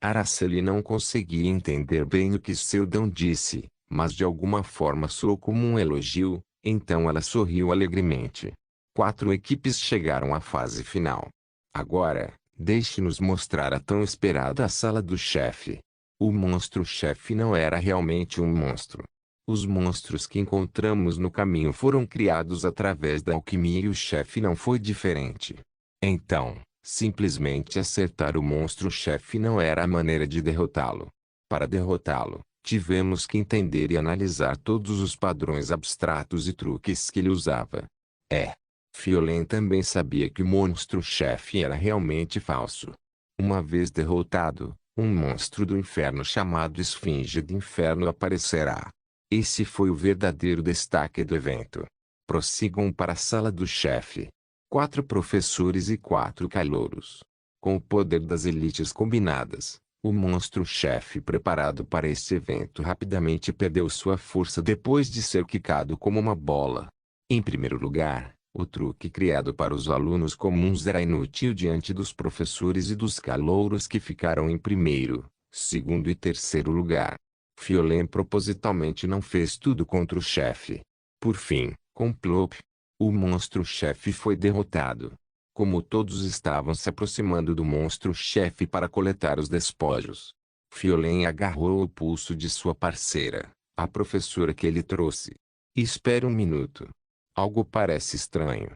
Araceli não conseguia entender bem o que Seldon disse, mas de alguma forma soou como um elogio, então ela sorriu alegremente. 4 equipes chegaram à fase final. Agora, deixe-nos mostrar a tão esperada sala do chefe. O monstro-chefe não era realmente um monstro. Os monstros que encontramos no caminho foram criados através da alquimia e o chefe não foi diferente. Então, simplesmente acertar o monstro-chefe não era a maneira de derrotá-lo. Para derrotá-lo, tivemos que entender e analisar todos os padrões abstratos e truques que ele usava. Fiolen também sabia que o monstro-chefe era realmente falso. Uma vez derrotado, um monstro do inferno chamado Esfinge do Inferno aparecerá. Esse foi o verdadeiro destaque do evento. Prossigam para a sala do chefe. 4 professores e 4 calouros. Com o poder das elites combinadas, o monstro-chefe preparado para este evento rapidamente perdeu sua força depois de ser quicado como uma bola. Em primeiro lugar, o truque criado para os alunos comuns era inútil diante dos professores e dos calouros que ficaram em primeiro, segundo e terceiro lugar. Fiolen propositalmente não fez tudo contra o chefe. Por fim, com plop, o monstro-chefe foi derrotado. Como todos estavam se aproximando do monstro-chefe para coletar os despojos, Fiolen agarrou o pulso de sua parceira, a professora que ele trouxe. Espere um minuto. Algo parece estranho.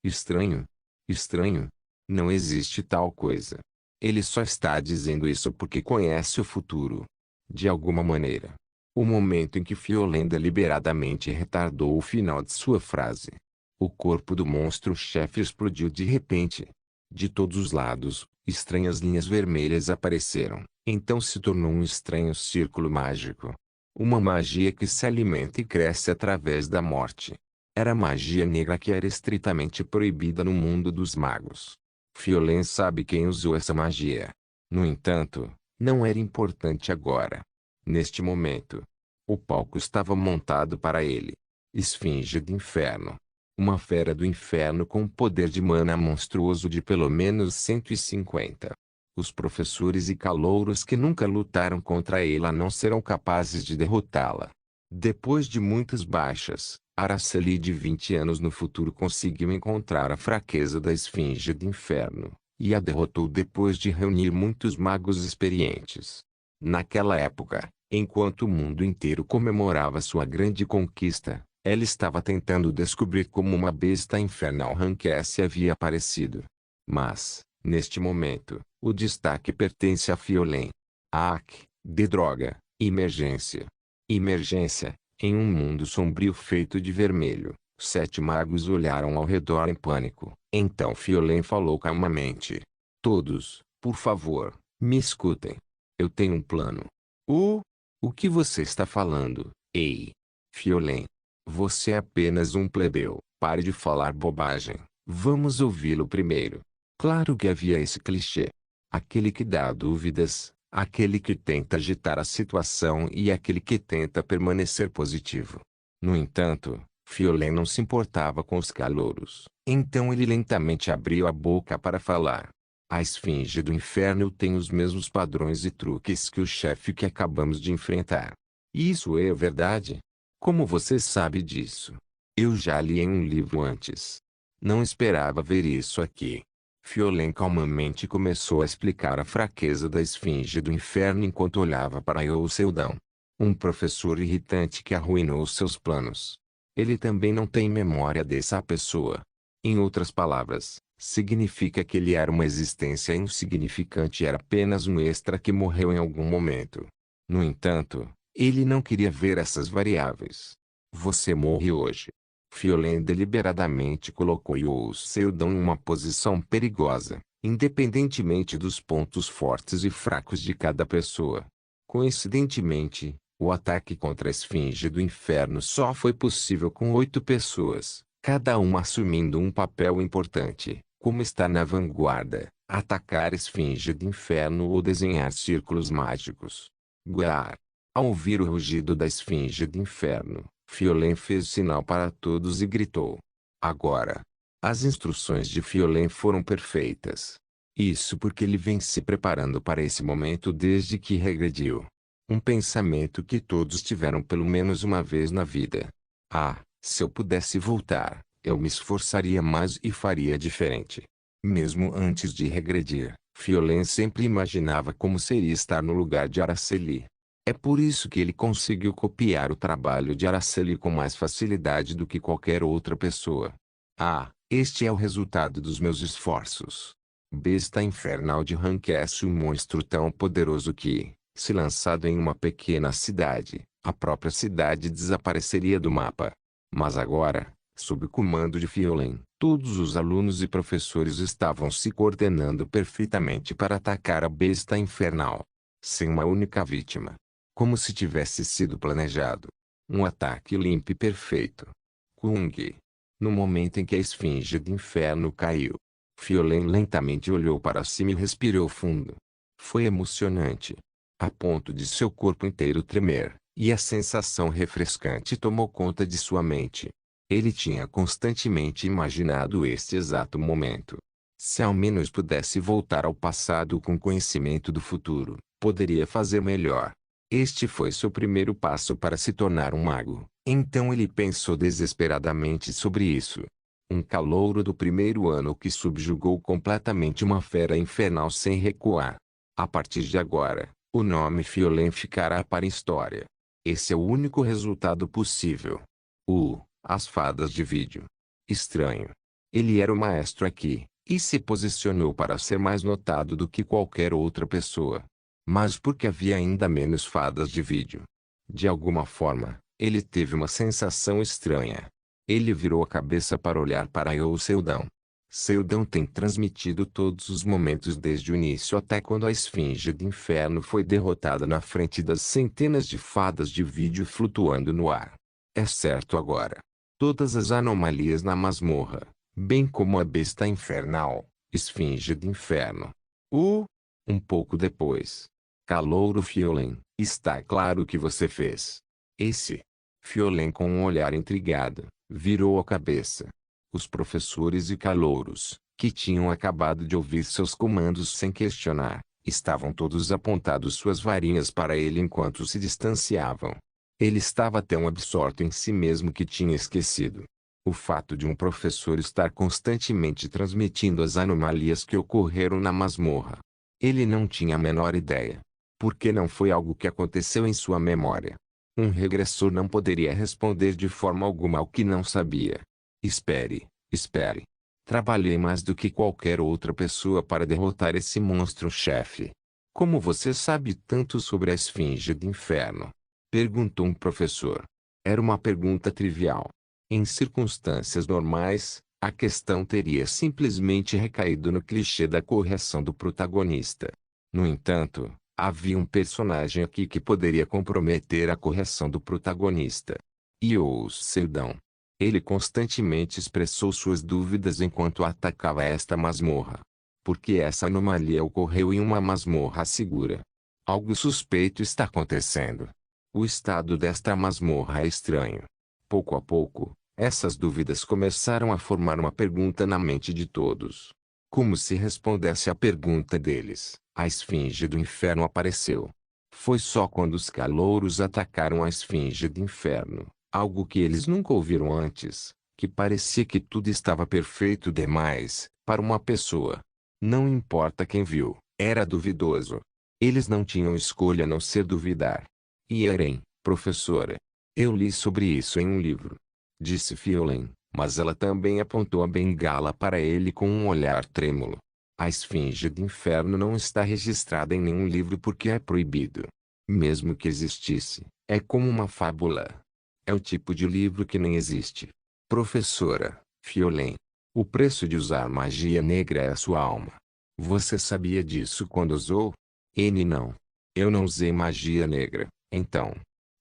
Estranho? Estranho? Não existe tal coisa. Ele só está dizendo isso porque conhece o futuro. De alguma maneira. O momento em que Fiolen deliberadamente retardou o final de sua frase. O corpo do monstro-chefe explodiu de repente. De todos os lados, estranhas linhas vermelhas apareceram. Então se tornou um estranho círculo mágico. Uma magia que se alimenta e cresce através da morte. Era magia negra que era estritamente proibida no mundo dos magos. Fiolen sabe quem usou essa magia. No entanto, não era importante agora. Neste momento, o palco estava montado para ele. Esfinge do Inferno. Uma fera do inferno com poder de mana monstruoso de pelo menos 150. Os professores e calouros que nunca lutaram contra ela não serão capazes de derrotá-la. Depois de muitas baixas, Araceli de 20 anos no futuro conseguiu encontrar a fraqueza da Esfinge do Inferno, e a derrotou depois de reunir muitos magos experientes. Naquela época, enquanto o mundo inteiro comemorava sua grande conquista, ela estava tentando descobrir como uma besta infernal Rankesse havia aparecido. Mas, neste momento, o destaque pertence a Fiolen. De droga, emergência. Emergência. Em um mundo sombrio feito de vermelho, 7 magos olharam ao redor em pânico. Então Fiolen falou calmamente. Todos, por favor, me escutem. Eu tenho um plano. O que você está falando? Ei! Fiolen. Você é apenas um plebeu. Pare de falar bobagem. Vamos ouvi-lo primeiro. Claro que havia esse clichê. Aquele que dá dúvidas, aquele que tenta agitar a situação e aquele que tenta permanecer positivo. No entanto, Fiolen não se importava com os calouros. Então ele lentamente abriu a boca para falar. A Esfinge do Inferno tem os mesmos padrões e truques que o chefe que acabamos de enfrentar. Isso é verdade? Como você sabe disso? Eu já li em um livro antes. Não esperava ver isso aqui. Fiolen calmamente começou a explicar a fraqueza da Esfinge do Inferno enquanto olhava para Seldon. Um professor irritante que arruinou seus planos. Ele também não tem memória dessa pessoa. Em outras palavras, significa que ele era uma existência insignificante e era apenas um extra que morreu em algum momento. No entanto, ele não queria ver essas variáveis. Você morre hoje. Fiolen deliberadamente colocou Seldon em uma posição perigosa, independentemente dos pontos fortes e fracos de cada pessoa. Coincidentemente, o ataque contra a Esfinge do Inferno só foi possível com 8 pessoas, cada uma assumindo um papel importante, como estar na vanguarda, atacar a Esfinge do Inferno ou desenhar círculos mágicos. Guar. Ao ouvir o rugido da Esfinge do Inferno, Fiolen fez sinal para todos e gritou. Agora. As instruções de Fiolen foram perfeitas. Isso porque ele vem se preparando para esse momento desde que regrediu. Um pensamento que todos tiveram pelo menos uma vez na vida. Ah, se eu pudesse voltar, eu me esforçaria mais e faria diferente. Mesmo antes de regredir, Fiolen sempre imaginava como seria estar no lugar de Araceli. É por isso que ele conseguiu copiar o trabalho de Araceli com mais facilidade do que qualquer outra pessoa. Ah, este é o resultado dos meus esforços. Besta infernal de Rankess, um monstro tão poderoso que, se lançado em uma pequena cidade, a própria cidade desapareceria do mapa. Mas agora, sob o comando de Fiolen, todos os alunos e professores estavam se coordenando perfeitamente para atacar a besta infernal. Sem uma única vítima. Como se tivesse sido planejado. Um ataque limpo e perfeito. Kung. No momento em que a Esfinge do Inferno caiu, Fiolen lentamente olhou para cima e respirou fundo. Foi emocionante. A ponto de seu corpo inteiro tremer, e a sensação refrescante tomou conta de sua mente. Ele tinha constantemente imaginado este exato momento. Se ao menos pudesse voltar ao passado com conhecimento do futuro, poderia fazer melhor. Este foi seu primeiro passo para se tornar um mago. Então ele pensou desesperadamente sobre isso. Um calouro do primeiro ano que subjugou completamente uma fera infernal sem recuar. A partir de agora, o nome Fiolen ficará para a história. Esse é o único resultado possível. As fadas de vídeo. Estranho. Ele era o maestro aqui, e se posicionou para ser mais notado do que qualquer outra pessoa. Mas por que havia ainda menos fadas de vídeo? De alguma forma, ele teve uma sensação estranha. Ele virou a cabeça para olhar para Eu Seldão. Seldão tem transmitido todos os momentos desde o início até quando a Esfinge do Inferno foi derrotada na frente das centenas de fadas de vídeo flutuando no ar. É certo agora. Todas as anomalias na masmorra, bem como a besta infernal, Esfinge do Inferno. Um pouco depois. Calouro Fiolen, está claro o que você fez. Fiolen com um olhar intrigado, virou a cabeça. Os professores e calouros, que tinham acabado de ouvir seus comandos sem questionar, estavam todos apontados suas varinhas para ele enquanto se distanciavam. Ele estava tão absorto em si mesmo que tinha esquecido. O fato de um professor estar constantemente transmitindo as anomalias que ocorreram na masmorra. Ele não tinha a menor ideia. Porque não foi algo que aconteceu em sua memória. Um regressor não poderia responder de forma alguma ao que não sabia. Espere. Trabalhei mais do que qualquer outra pessoa para derrotar esse monstro-chefe. Como você sabe tanto sobre a Esfinge do Inferno? Perguntou um professor. Era uma pergunta trivial. Em circunstâncias normais, a questão teria simplesmente recaído no clichê da correção do protagonista. No entanto, havia um personagem aqui que poderia comprometer a correção do protagonista. Seldão. Ele constantemente expressou suas dúvidas enquanto atacava esta masmorra. Porque essa anomalia ocorreu em uma masmorra segura. Algo suspeito está acontecendo. O estado desta masmorra é estranho. Pouco a pouco, essas dúvidas começaram a formar uma pergunta na mente de todos. Como se respondesse à pergunta deles, a Esfinge do Inferno apareceu. Foi só quando os calouros atacaram a Esfinge do Inferno, algo que eles nunca ouviram antes, que parecia que tudo estava perfeito demais, para uma pessoa. Não importa quem viu, era duvidoso. Eles não tinham escolha a não ser duvidar. Eren, professora. Eu li sobre isso em um livro. Disse Fiolen, mas ela também apontou a bengala para ele com um olhar trêmulo. A Esfinge do Inferno não está registrada em nenhum livro porque é proibido. Mesmo que existisse, é como uma fábula. É o tipo de livro que nem existe. Professora, Fiolen. O preço de usar magia negra é a sua alma. Você sabia disso quando usou? Não. Eu não usei magia negra, então.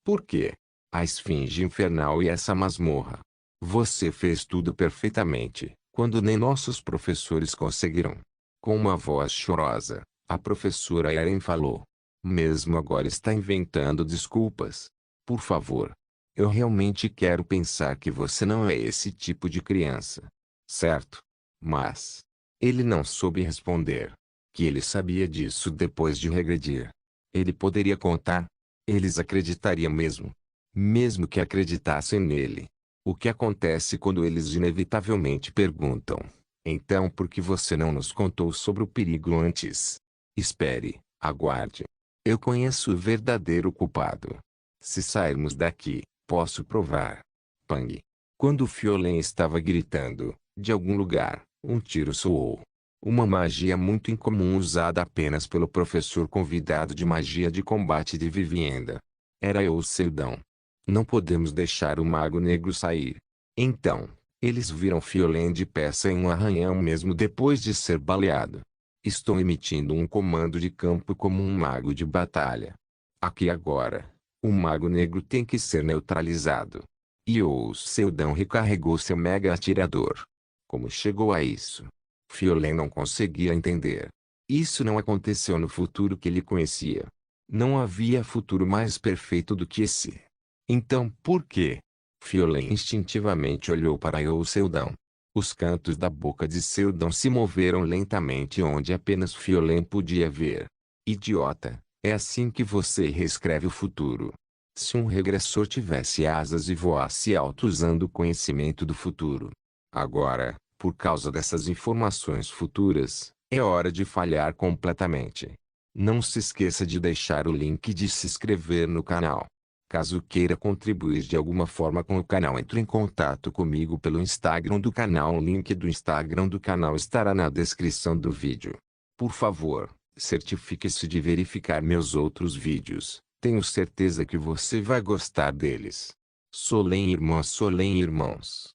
Por quê? A esfinge infernal e essa masmorra. Você fez tudo perfeitamente, quando nem nossos professores conseguiram. Com uma voz chorosa, a professora Eren falou. Mesmo agora está inventando desculpas. Por favor. Eu realmente quero pensar que você não é esse tipo de criança. Certo? Mas ele não soube responder. Que ele sabia disso depois de regredir. Ele poderia contar. Eles acreditariam mesmo. Mesmo que acreditassem nele. O que acontece quando eles inevitavelmente perguntam: então por que você não nos contou sobre o perigo antes? Espere, aguarde. Eu conheço o verdadeiro culpado. Se sairmos daqui, posso provar. Pang. Quando Fiolen estava gritando, de algum lugar, um tiro soou. Uma magia muito incomum usada apenas pelo professor convidado de magia de combate de Vivienda. Era Eusildão. Não podemos deixar o Mago Negro sair. Então, eles viram Fiolen de peça em um arranhão mesmo depois de ser baleado. Estou emitindo um comando de campo como um mago de batalha. Aqui agora, o Mago Negro tem que ser neutralizado. E Eusildão recarregou seu mega atirador. Como chegou a isso? Fiolen não conseguia entender. Isso não aconteceu no futuro que ele conhecia. Não havia futuro mais perfeito do que esse. Então por quê? Fiolen instintivamente olhou para Eusildão. Os cantos da boca de Seldon se moveram lentamente onde apenas Fiolen podia ver. Idiota, é assim que você reescreve o futuro. Se um regressor tivesse asas e voasse alto usando o conhecimento do futuro. Agora, por causa dessas informações futuras, é hora de falhar completamente. Não se esqueça de deixar o link de se inscrever no canal. Caso queira contribuir de alguma forma com o canal, entre em contato comigo pelo Instagram do canal. O link do Instagram do canal estará na descrição do vídeo. Por favor, certifique-se de verificar meus outros vídeos. Tenho certeza que você vai gostar deles. Solen irmãs, Solen irmãos.